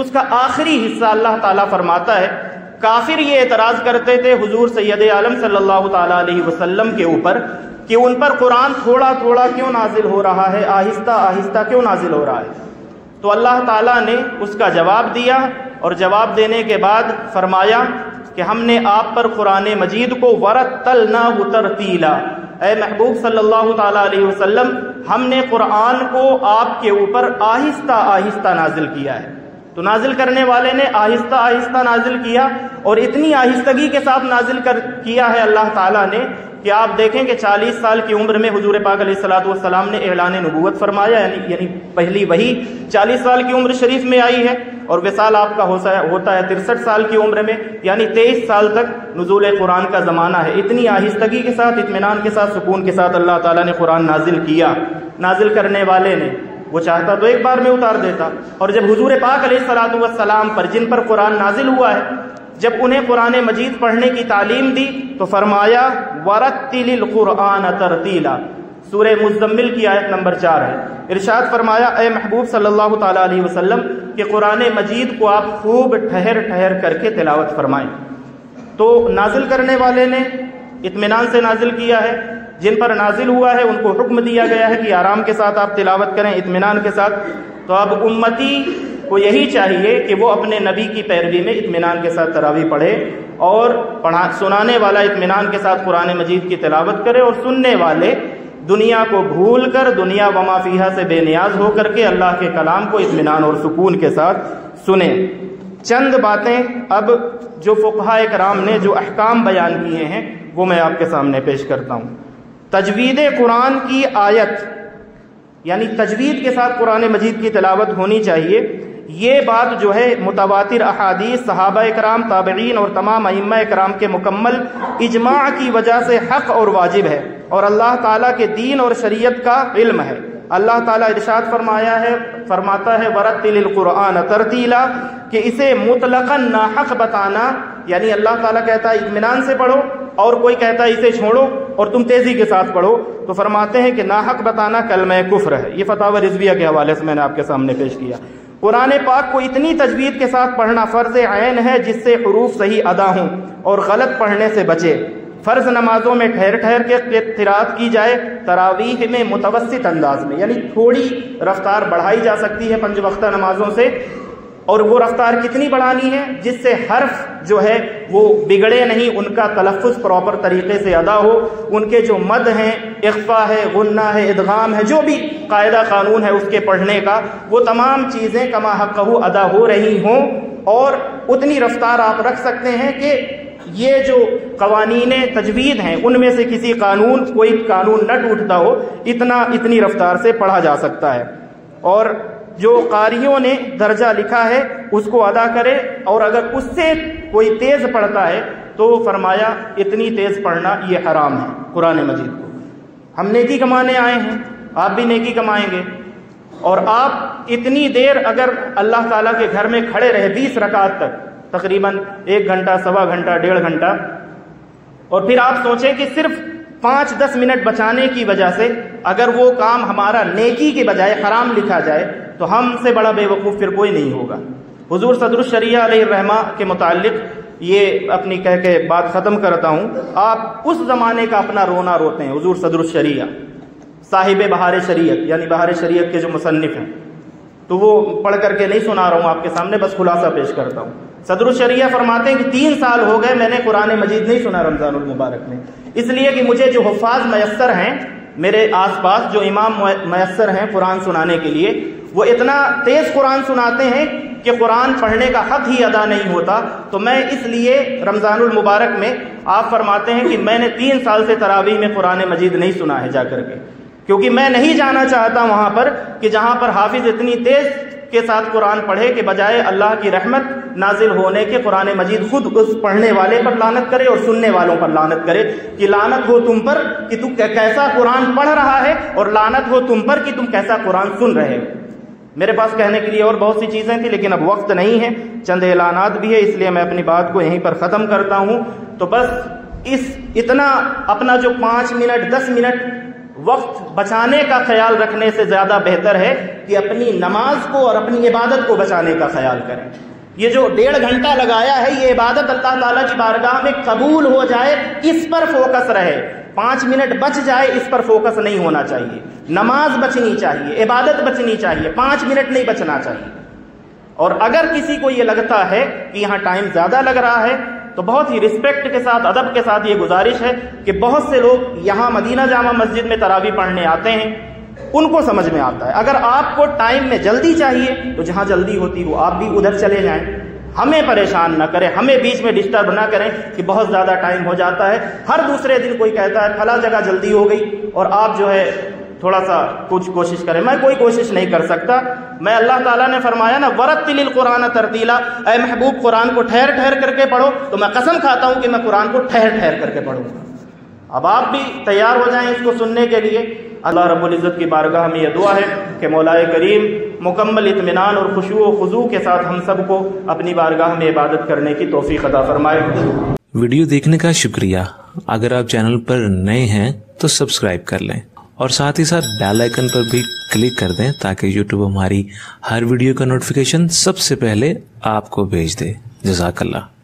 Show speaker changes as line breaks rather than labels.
اس کا آخری حصہ اللہ تعالیٰ فرماتا ہے، کافر یہ اعتراض کرتے تھے حضور سید عالم صلی اللہ تعالیٰ علیہ وسلم کے اوپر کہ ان پر قرآن تھوڑا تھوڑا کیوں نازل ہو رہا ہے، آہستہ آہستہ کیوں نازل ہو رہا ہے؟ تو اللہ تعالیٰ نے اس کا جواب دیا، اور جواب دینے کے بعد فرمایا کہ ہم نے آپ پر قرآن مجید کو ورتلناہ ترتیلا، اے محبوب صلی اللہ تعالیٰ علیہ وسلم، ہم نے قرآن کو آپ کے اوپر آہستہ آہستہ نازل کیا ہے۔ تو نازل کرنے والے نے آہستہ آہستہ نازل کیا، اور اتنی آہستگی کے ساتھ نازل کیا ہے اللہ تعالیٰ نے کہ آپ دیکھیں کہ 40 سال کی عمر میں حضور پاک علیہ الصلوۃ والسلام نے اعلان نبوت فرمایا، یعنی پہلی وحی 40 سال کی عمر شریف میں آئی ہے، اور وصال آپ کا ہوتا ہے 63 سال کی عمر میں، یعنی 23 سال تک نزول قرآن کا زمانہ ہے۔ اتنی آہستگی کے ساتھ، اطمینان کے ساتھ، سکون کے ساتھ اللہ تعالیٰ نے قرآن نازل کیا۔ نازل کرنے والے نے وہ چاہتا تو ایک بار میں اتار دیتا، اور جب حضور پاک علیہ الصلوۃ والسلام پر جن پر قرآن نازل ہوا ہے، جب انہیں قرآن مجید پڑھنے کی تعلیم دی تو فرمایا ورتل القرآن ترتیلا، سورہ مزمل کی آیت نمبر 4 ہے۔ ارشاد فرمایا اے محبوب صلی اللہ تعالیٰ علیہ وسلم کہ قرآن مجید کو آپ خوب ٹھہر ٹھہر کر کے تلاوت فرمائیں۔ تو نازل کرنے والے نے اطمینان سے نازل کیا ہے، جن پر نازل ہوا ہے ان کو حکم دیا گیا ہے کہ آرام کے ساتھ آپ تلاوت کریں، اطمینان کے ساتھ۔ تو اب امتی کو یہی چاہیے کہ وہ اپنے نبی کی پیروی میں اطمینان کے ساتھ تراویح پڑھے، اور سنانے والا اطمینان کے ساتھ قرآن مجید کی تلاوت کرے، اور سننے والے دنیا کو بھول کر، دنیا وما فیہا سے بے نیاز ہو کر کے اللہ کے کلام کو اطمینان اور سکون کے ساتھ سنیں۔ چند باتیں اب جو فقہائے کرام نے جو احکام بیان کیے ہیں وہ میں آپ کے سامنے پیش کرتا ہوں۔ تجوید قرآن کی آیت، یعنی تجوید کے ساتھ قرآن مجید کی تلاوت ہونی چاہیے، یہ بات جو ہے متواتر احادیث، صحابہ کرام، تابعین اور تمام ائمہ کرام کے مکمل اجماع کی وجہ سے حق اور واجب ہے، اور اللہ تعالیٰ کے دین اور شریعت کا علم ہے۔ اللہ تعالیٰ ارشاد فرماتا ہے ورتل القرآن ترتیلا، کہ اسے مطلقاً ناحق بتانا، یعنی اللہ تعالیٰ کہتا ہے اطمینان سے پڑھو، اور کوئی کہتا ہے اسے چھوڑو اور تم تیزی کے ساتھ پڑھو، تو فرماتے ہیں کہ ناحق بتانا کلمہ کفر ہے۔ یہ فتاوی رضویہ کے حوالے سے میں نے آپ کے سامنے پیش کیا۔ قرآن پاک کو اتنی تجوید کے ساتھ پڑھنا فرض عین ہے جس سے حروف صحیح ادا ہوں اور غلط پڑھنے سے بچے۔ فرض نمازوں میں ٹھہر ٹھہر کے قرات کی جائے، تراویح میں متوسط انداز میں، یعنی تھوڑی رفتار بڑھائی جا سکتی ہے 5 وقتہ نمازوں سے، اور وہ رفتار کتنی بڑھانی ہے جس سے حرف جو ہے وہ بگڑے نہیں، ان کا تلفظ پراپر طریقے سے ادا ہو، ان کے جو مد ہیں، اخفا ہے، غنہ ہے، ادغام ہے، جو بھی قاعدہ قانون ہے اس کے پڑھنے کا، وہ تمام چیزیں کما حقہ ادا ہو رہی ہوں، اور اتنی رفتار آپ رکھ سکتے ہیں کہ یہ جو قوانین تجوید ہیں ان میں سے کوئی قانون نہ ٹوٹتا ہو، اتنی رفتار سے پڑھا جا سکتا ہے، اور جو قاریوں نے درجہ لکھا ہے اس کو ادا کرے، اور اگر اس سے کوئی تیز پڑھتا ہے تو فرمایا اتنی تیز پڑھنا یہ حرام ہے قرآن مجید کو۔ ہم نیکی کمانے آئے ہیں، آپ بھی نیکی کمائیں گے، اور آپ اتنی دیر اگر اللہ تعالیٰ کے گھر میں کھڑے رہے 20 رکعت تک، تقریباً 1 گھنٹہ، سوا گھنٹہ، 1.5 گھنٹہ، اور پھر آپ سوچیں کہ صرف 5-10 منٹ بچانے کی وجہ سے اگر وہ کام ہمارا نیکی کے بجائے حرام لکھا جائے تو ہم سے بڑا بے وقوف پھر کوئی نہیں ہوگا۔ حضور صدر الشریعہ علیہ الرحمہ کے متعلق یہ اپنی کہہ کے بات ختم کرتا ہوں۔ آپ اس زمانے کا اپنا رونا روتے ہیں، حضور صدر الشریعہ صاحب بہار شریعت، یعنی بہار شریعت کے جو مصنف ہیں، تو وہ پڑھ کر کے نہیں سنا رہا ہوں آپ کے سامنے، بس خلاصہ پیش کرتا ہوں۔ صدر الشریعہ فرماتے ہیں کہ 3 سال ہو گئے میں نے قرآن مجید نہیں سنا رمضان المبارک میں، اس لیے کہ مجھے جو حفاظ میسر ہیں میرے آس پاس، جو امام میسر ہیں قرآن سنانے کے لیے، وہ اتنا تیز قرآن سناتے ہیں کہ قرآن پڑھنے کا حق ہی ادا نہیں ہوتا، تو میں اس لیے رمضان المبارک میں، آپ فرماتے ہیں کہ میں نے 3 سال سے تراویح میں قرآن مجید نہیں سنا ہے جا کر کے، کیونکہ میں نہیں جانا چاہتا وہاں پر کہ جہاں پر حافظ اتنی تیز کے ساتھ قرآن پڑھے کہ بجائے اللہ کی رحمت نازل ہونے کے قرآن مجید خود اس پڑھنے والے پر لعنت کرے اور سننے والوں پر لعنت کرے، کہ لعنت ہو تم پر کہ تم کیسا قرآن پڑھ رہا ہے، اور لعنت ہو تم پر کہ تم کیسا قرآن سن رہے ہو۔ میرے پاس کہنے کے لیے اور بہت سی چیزیں تھیں لیکن اب وقت نہیں ہے، چند اعلانات بھی ہے، اس لیے میں اپنی بات کو یہیں پر ختم کرتا ہوں۔ تو بس اتنا اپنا جو 5 منٹ 10 منٹ وقت بچانے کا خیال رکھنے سے زیادہ بہتر ہے کہ اپنی نماز کو اور اپنی عبادت کو بچانے کا خیال کریں۔ یہ جو 1.5 گھنٹہ لگایا ہے، یہ عبادت اللہ تعالیٰ کی بارگاہ میں قبول ہو جائے، اس پر فوکس رہے۔ 5 منٹ بچ جائے، اس پر فوکس نہیں ہونا چاہیے۔ نماز بچنی چاہیے، عبادت بچنی چاہیے، 5 منٹ نہیں بچنا چاہیے۔ اور اگر کسی کو یہ لگتا ہے کہ یہاں ٹائم زیادہ لگ رہا ہے تو بہت ہی رسپیکٹ کے ساتھ، ادب کے ساتھ یہ گزارش ہے کہ بہت سے لوگ یہاں مدینہ جامع مسجد میں تراویح پڑھنے آتے ہیں، ان کو سمجھ میں آتا ہے۔ اگر آپ کو ٹائم میں جلدی چاہیے تو جہاں جلدی ہوتی ہو آپ بھی ادھر چلے جائیں، ہمیں پریشان نہ کریں، ہمیں بیچ میں ڈسٹرب نہ کریں کہ بہت زیادہ ٹائم ہو جاتا ہے۔ ہر دوسرے دن کوئی کہتا ہے فلاں جگہ جلدی ہو گئی اور آپ جو ہے تھوڑا سا کچھ کوشش کریں۔ میں کوئی کوشش نہیں کر سکتا۔ میں اللہ تعالیٰ نے فرمایا نا وَرَتِّلِ الْقُرْآنَ تَرْتِيلًا، اے محبوب قرآن کو ٹھہر ٹھہر کر کے پڑھو، تو میں قسم کھاتا ہوں کہ میں قرآن کو ٹھہر ٹھہر کر کے پڑھوں گا۔ اب آپ بھی تیار ہو جائیں اس کو سننے کے لیے۔ اللہ رب العزت کی بارگاہ میں یہ دعا ہے کہ مولا کریم مکمل اطمینان اور خشوع و خضوع کے ساتھ ہم سب کو اپنی بارگاہ میں عبادت کرنے کی توفیق عطا فرمائے۔
ویڈیو دیکھنے کا شکریہ۔ اگر آپ چینل پر نئے ہیں تو سبسکرائب کر لیں اور ساتھ ہی ساتھ بیل آئیکن پر بھی کلک کر دیں تاکہ یوٹیوب ہماری ہر ویڈیو کا نوٹیفیکیشن سب سے پہلے آپ کو بھیج دے۔ جزاک اللہ۔